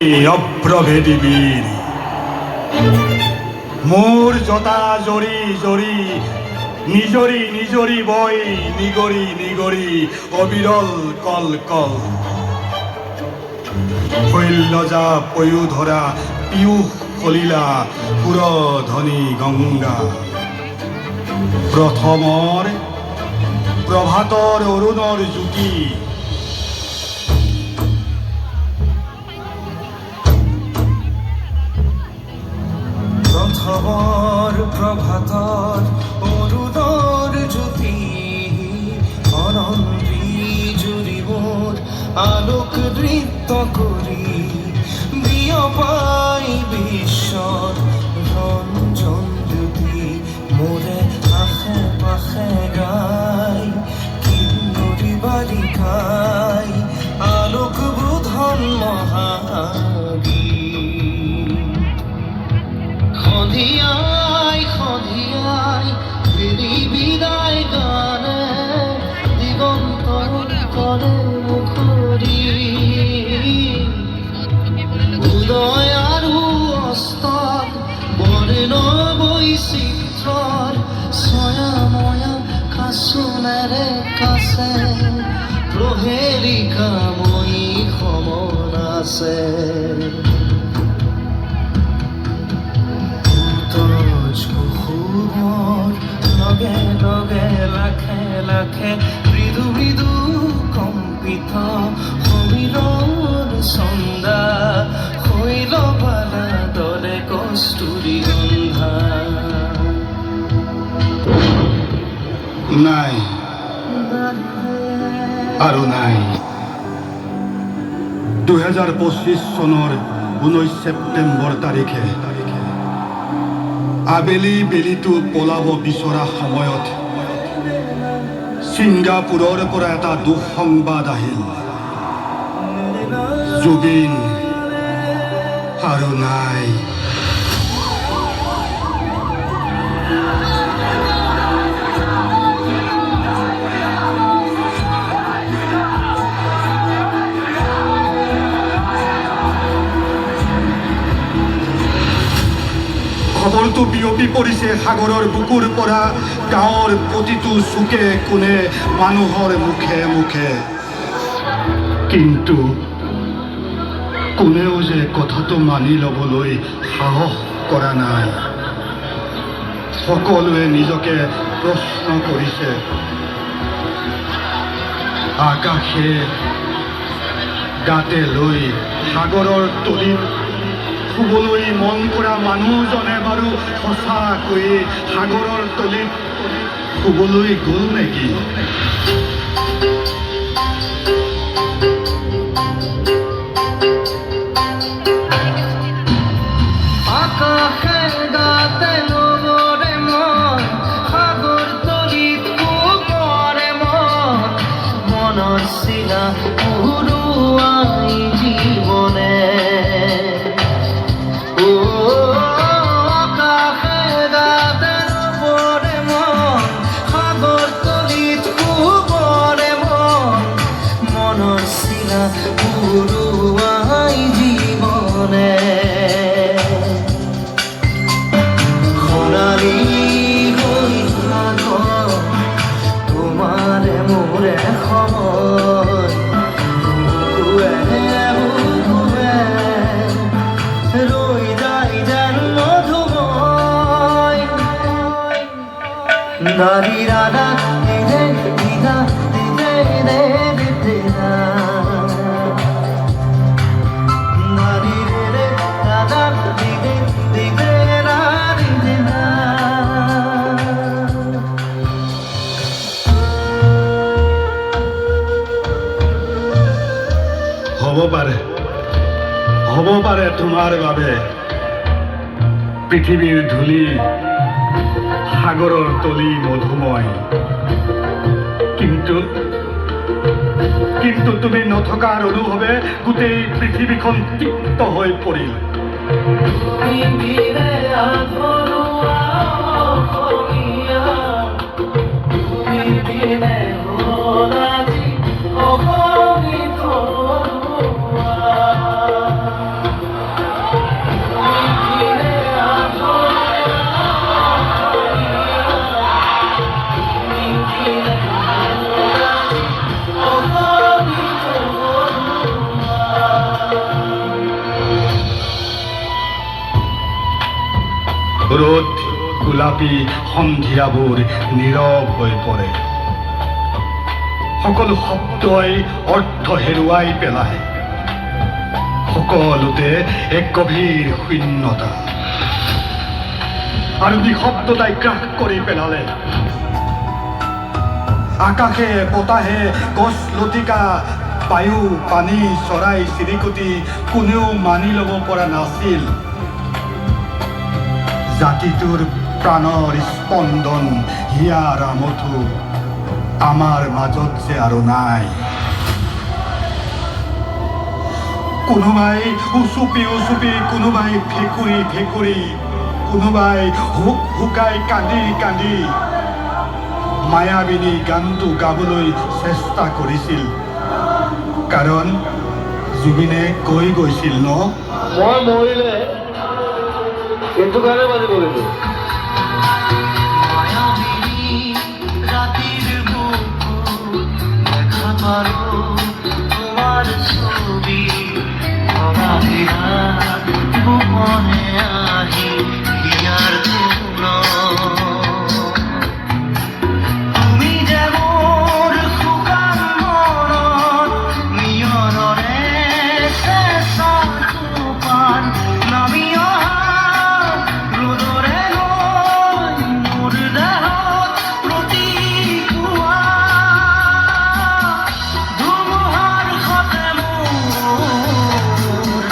অভ্রভেদী বীর মোর জতা জরি জরি নিজরি নিজরি বই নিগরি নিগরি অবিরল কল কল শৈলজা পয়ু ধরা পিয়ুষ কলিলা পুরধ্বনি গঙ্গা প্ৰথমৰ প্ৰভাতৰ অৰুণৰ জ্যোতি প্রথমর প্রভাতর অরুণর জ্যোতি অনন্ত্রী জুরিবোর আলোক নৃত্য করি বিয়পাই বিশ্বর রঞ্জন জ্যোতি মোরে আশে পাশে গাই কিন্নরি বালিকাই আলোক বোধন মহাগী খদিয়াই খদিয়াই ফিরি বিদায় গানে দিগন্তর করে মুখরি উদয় আৰু অস্তৰ বৰ্ণ বৈচিত্ৰৰ ছয়াময়া কাচোনেৰে কাছে প্ৰহেলিকাময়ী সমন আছে লগে লগে লাখে লাখে মৃদু মৃদু কম্পিত সমীৰণ চন্দা শৈলবালা দলে কস্তুৰী গন্ধা নাই আৰু নাই 2025 চনৰ 19 ছেপ্টেম্বৰ তাৰিখে আবেলি বেলিটো পলাব বিচৰা সময়ত ছিংগাপুৰৰ পৰা এটা দুঃসংবাদ আহিল জুবিন আৰু নাই খবৰটো বিয়পি পৰিছে সাগৰৰ বুকুৰ পৰা গাঁৱৰ প্ৰতিটো চুকে কোণে মানুহৰ মুখে মুখে কিন্তু কোনেও যে কথাটো মানি ল'বলৈ সাহস কৰা নাই সকলোৱে নিজকে প্ৰশ্ন কৰিছে আকাশে গাতে লৈ সাগৰৰ তলিত শুবলৈ মন কৰা মানুহজনে বাৰু সঁচাকৈয়ে সাগৰৰ তলিত শুবলৈ গ'ল নেকি আকাশে গাতে ল'বৰে মন সাগৰ তলিত শুবৰে মন মনৰ চিলা উৰুৱাই জীৱনে উৰুৱাই জীৱনে সোণালী হৈ সাগৰ তোমাৰে মোৰে সময় ৰৈ যায় যেন মধুময় নাৰী ৰাধা দিদে দিদা দিদে দে দিদা হ'ব পাৰে তোমাৰ বাবে পৃথিৱীৰ ধূলি সাগৰৰ তলি মধুময় কিন্তু তুমি নথকাৰ অনুভৱে গোটেই পৃথিৱীখন তিক্ত হৈ পৰিল ঘৰত গোলাপী সন্ধিয়াবোৰ নীৰৱ হৈ পৰে। সকলো শব্দই অৰ্থ হেৰুৱাই পেলায়। সকলোতে এক গভীৰ শূন্যতা আৰু নিঃশব্দতাই গ্ৰাস কৰি পেলালে। আকাশে বতাহে গছ লতিকা বায়ু পানী চৰাই চিৰিকটি কোনেও মানি ল'ব পৰা নাছিল জাতিটোৰ প্ৰাণৰ স্পন্দন হিয়াৰ আমঠু আমাৰ মাজত যে আৰু নাই। কোনোবাই উচুপি উচুপি, কোনোবাই ভেকুৰি ভেকুৰি, কোনোবাই হুক হুকাই কান্দি কান্দি মায়াবিনী গানটো গাবলৈ চেষ্টা কৰিছিল। কাৰণ জুবিনে কৈ গৈছিল ন, মই মৰিলে এইটো গানে বাজিব কিন্তু। মায়াবিনী রাতের বুকুর দেখা পারো তোমার ছবি অবাধিরাত গোপনে আহি হিয়ার ধুন তুমি যে মোর শুকান মনত নিয়ৰৰে চেঁচা টোপান নামি অহা ৰ'দৰে গৈ মোৰ দেহত প্ৰতিপুৱা ধুমুহাৰ সতে মোৰ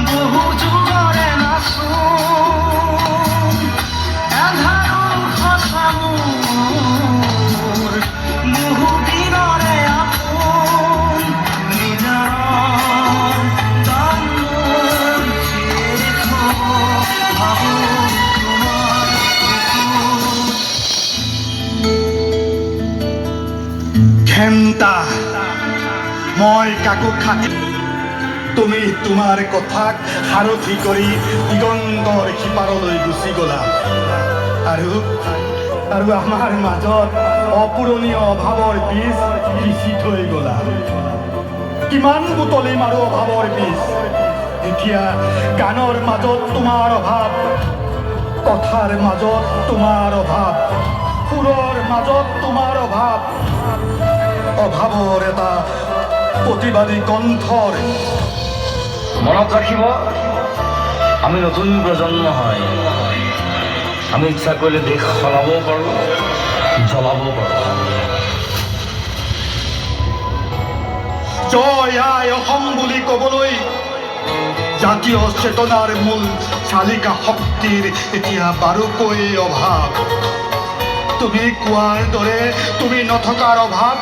বহু যুগৰে নাচোন এন্ধাৰো সঁচা মোৰ বহু দিনৰে আপোন নিজাৰৰ গান মোৰ শেষ হ'ব ভাবোঁ তোমাৰ ঘেন্তা মই কাকো খাতি তুমি তোমাৰ কথাক সাৰথি কৰি দিগন্তৰ সিপাৰলৈ গুচি গলা আৰু আমাৰ মাজত অপূৰণীয় অভাৱৰ বীজ সিঁচি থৈ গলা। কিমান বুটলিম আৰু অভাৱৰ বীজ। এতিয়া গানৰ মাজত তোমাৰ অভাৱ, কথাৰ মাজত তোমাৰ অভাৱ, সুৰৰ মাজত তোমাৰ অভাৱ, অভাৱৰ এটা প্ৰতিবাদী কণ্ঠৰ মনত ৰাখিব, আমি নতুন প্ৰজন্ম হয়। আমি ইচ্ছা কৰিলে দেশ সলাবও পাৰোঁ, জ্বলাবও পাৰোঁ। জয় আই অসম বুলি ক'বলৈ জাতীয় চেতনাৰ মূল চালিকা শক্তিৰ এতিয়া বাৰুকৈ অভাৱ। তুমি কোৱাৰ দৰে তুমি নথকাৰ অভাৱ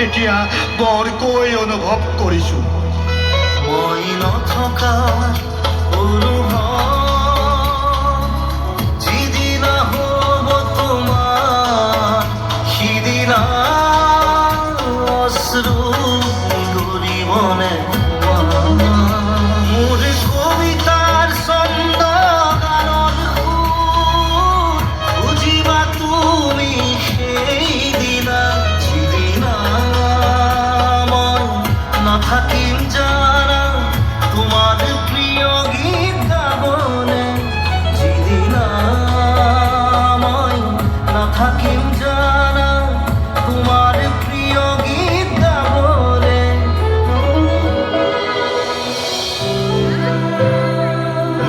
এতিয়া বৰকৈ অনুভৱ কৰিছো। মই নথকা অনুভৱ যিদিনা হ'ব তোমাৰ সিদিনা অশ্ৰু গৰিবনে মোৰ কবিতাৰ ছন্দ গানৰ সুৰ বুজিবা তুমি সেইদিনা যিদিনা মই নাথাকিম জানা তোমার প্রিয় গীত গাবনে যেদিনা মই নাথাকিম জানা তোমার প্রিয় গীত গাবনে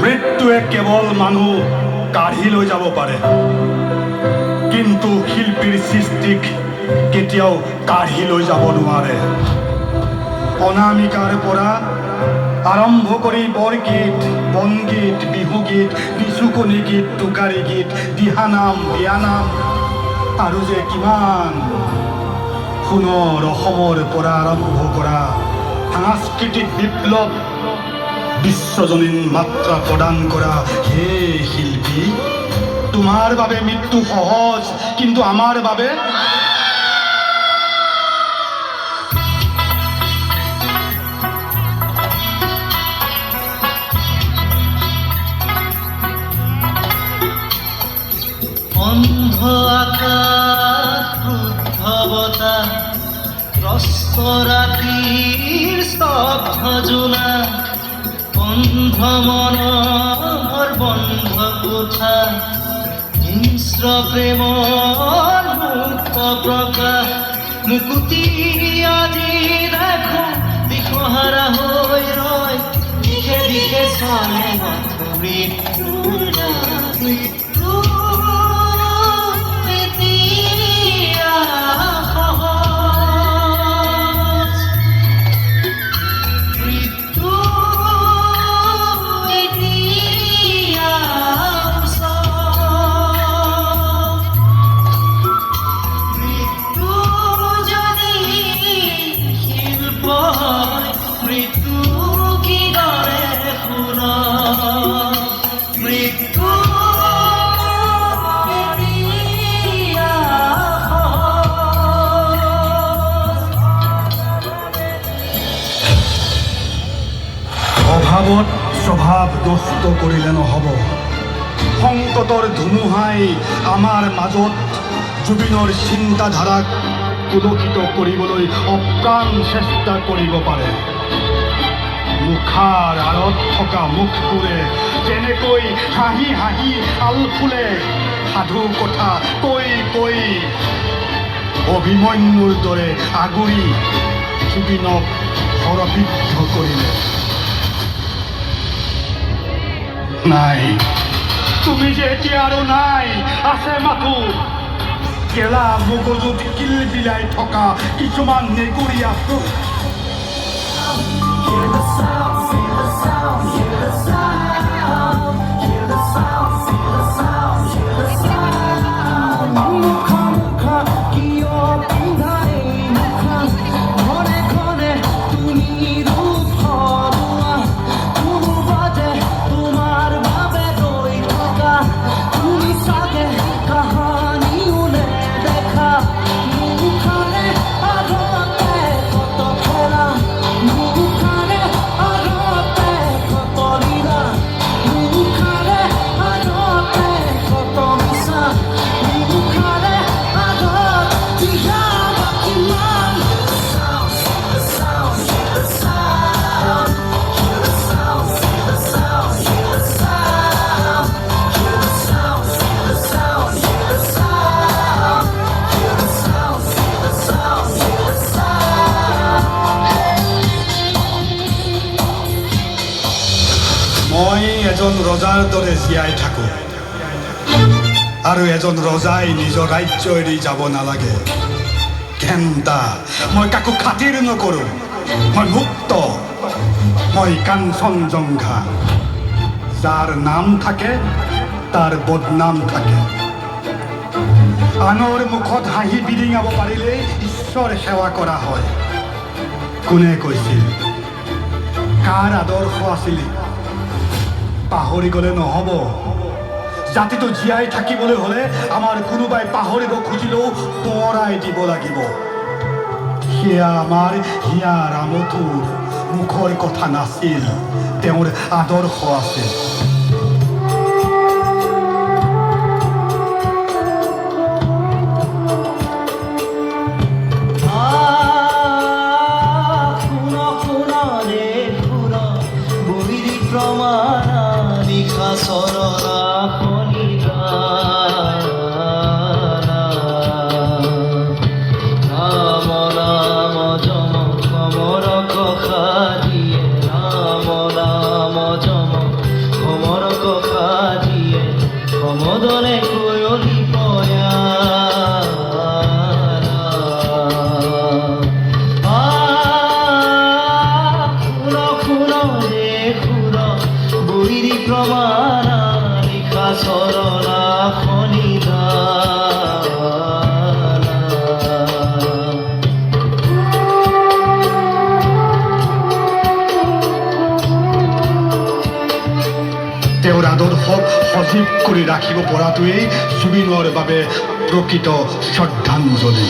মৃত্যুৱে কেৱল মানুহ কাঢ়ি লৈ যাব পাৰে, কিন্তু শিল্পীৰ সৃষ্টিক কেতিয়াও কাঢ়ি লৈ যাব নোৱাৰে। অনামিকাৰ পৰা আৰম্ভ কৰি বৰগীত, বনগীত, বিহুগীত, নিচুকনি গীত, টোকাৰী গীত, দিহানাম, বিয়ানাম আৰু যে কিমান সোণৰ অসমৰ পৰা আৰম্ভ কৰা সাংস্কৃতিক বিপ্লৱ বিশ্বজনীন মাত্ৰা প্ৰদান কৰা হে শিল্পী, তোমাৰ বাবে মৃত্যু সহজ, কিন্তু আমাৰ বাবে অন্ধ আকাশ ক্ৰুদ্ধ বতাহ ত্ৰস্ত ৰাতিৰ স্তব্ধ জোনা অন্ধ মনৰ বন্ধ কোঠা প্ৰেমৰ মুক্ত প্ৰকাশ মুকুতি আজি দেখো দিশহাৰা হৈ ৰয় দিশে দিশে চলে মৃত্যুৰ মৃত্যু এতিয়া সহজ মৃত্যু এতিয়া মৃত্যু যদি শিল্প হয় মৃত্যু কি দৰে শুন মৃত্যু এতিয়া অভাৱত স্বভাৱ নষ্ট কৰিলে নহ'ব। সংকটৰ ধুমুহাই আমাৰ মাজত জুবিনৰ চিন্তাধাৰাক পুলকিত কৰিবলৈ অপ্ৰাণ চেষ্টা কৰিব পাৰে। মুখাৰ আঁৰত থকা মুখবোৰে যেনেকৈ হাঁহি হাঁহি আলফুলে সাধু কথা কৈ কৈ অভিমন্যুৰ দৰে আগুৰি জুবিনক হৰবিদ্ধ কৰিলে। নাই, তুমি যে এতিয়া আৰু নাই, আছে মাথো গেলা মগজুত কিল বিলাই থকা কিছুমান নেগুৰীয়া মই এজন ৰজাৰ দৰে জীয়াই থাকোঁ আৰু এজন ৰজাই নিজৰ ৰাজ্য এৰি যাব নালাগে। ঘেন্তা, মই কাকো খাতিৰ নকৰোঁ। মই মুক্ত, মই কাঞ্চনজংঘা। যাৰ নাম থাকে তাৰ বদনাম থাকে। আনৰ মুখত হাঁহি বিৰিঙাব পাৰিলেই ঈশ্বৰ সেৱা কৰা হয়। কোনে কৈছিল? কাৰ আদৰ্শ আছিল? পাহৰি গ'লে নহ'ব। জাতিটো জীয়াই থাকিবলৈ হ'লে আমাৰ কোনোবাই পাহৰিব খুজিলেও সোঁৱৰাই দিব লাগিব। সেয়া আমাৰ হিয়া ৰামথুৰ মুখৰ কথা নাছিল, তেওঁৰ আদৰ্শ আছিল। মদনে কয়লি পয়া খুন খুন ৰে খুন বৈৰি প্ৰমাণ লিখা চৰণা খনিদানা তেওঁৰ আদৰ্শক সজীৱ কৰি ৰাখিব পৰাটোৱেই জুবিনৰ বাবে প্ৰকৃত শ্ৰদ্ধাঞ্জলি।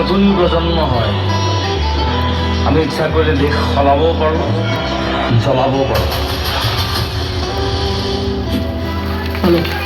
নতুন প্ৰজন্ম হয় আমি ইচ্ছা কৰিলে দেশ সলাবও পাৰোঁ জ্বলাবও পাৰোঁ হ্যালো